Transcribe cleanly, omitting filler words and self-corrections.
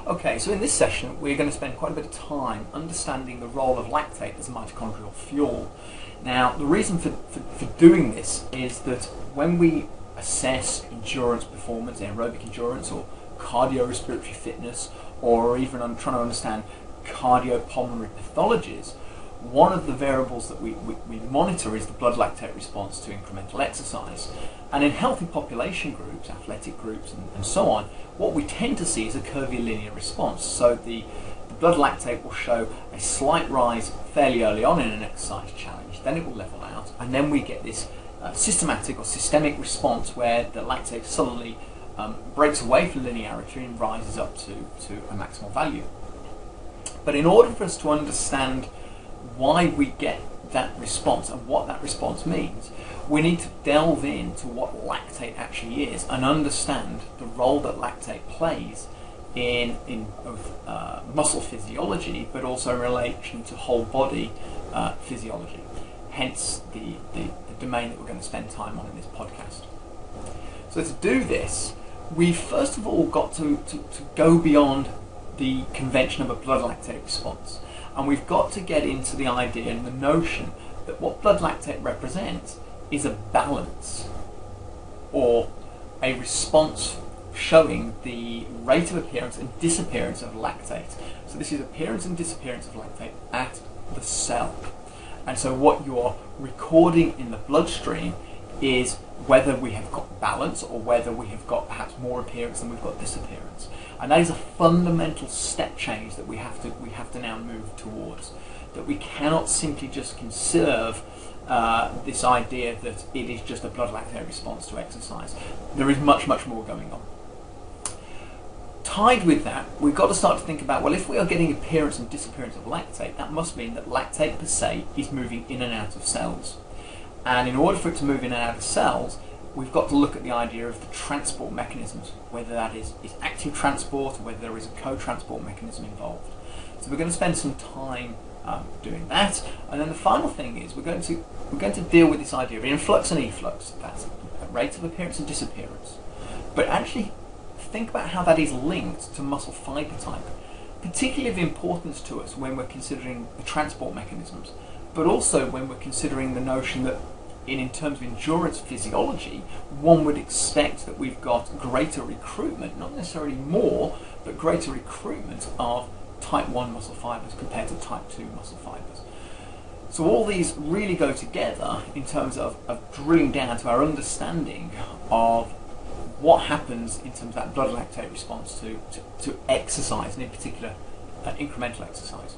Okay, so in this session we're going to spend quite a bit of time understanding the role of lactate as a mitochondrial fuel. Now, the reason for doing this is that when we assess endurance performance, aerobic endurance or cardiorespiratory fitness, or even trying to understand cardiopulmonary pathologies, one of the variables that we monitor is the blood lactate response to incremental exercise. And in healthy population groups, athletic groups and so on, what we tend to see is a curvilinear response. So the blood lactate will show a slight rise fairly early on in an exercise challenge, then it will level out, and then we get this systematic or systemic response where the lactate suddenly breaks away from linearity and rises up to a maximal value. But in order for us to understand why we get that response and what that response means, we need to delve into what lactate actually is and understand the role that lactate plays in both muscle physiology, but also in relation to whole body physiology. Hence the domain that we're going to spend time on in this podcast. So to do this, we first of all got to go beyond the convention of a blood lactate response. And we've got to get into the idea and the notion that what blood lactate represents is a balance, or a response showing the rate of appearance and disappearance of lactate. So this is appearance and disappearance of lactate at the cell. And so what you're recording in the bloodstream is whether we have got balance or whether we have got perhaps more appearance than we've got disappearance. And that is a fundamental step change that we have to now move towards. That we cannot simply just conserve this idea that it is just a blood lactate response to exercise. There is much more going on. Tied with that, we've got to start to think about, well, if we are getting appearance and disappearance of lactate, that must mean that lactate per se is moving in and out of cells. And in order for it to move in and out of cells, we've got to look at the idea of the transport mechanisms, whether that is active transport or whether there is a co-transport mechanism involved. So we're going to spend some time doing that, and then the final thing is we're going to deal with this idea of influx and efflux, that's rates of appearance and disappearance, but actually think about how that is linked to muscle fiber type, particularly of importance to us when we're considering the transport mechanisms, but also when we're considering the notion that in terms of endurance physiology, one would expect that we've got greater recruitment, not necessarily more, but greater recruitment of type 1 muscle fibers compared to type 2 muscle fibers. So all these really go together in terms of drilling down to our understanding of what happens in terms of that blood lactate response to exercise, and in particular incremental exercise.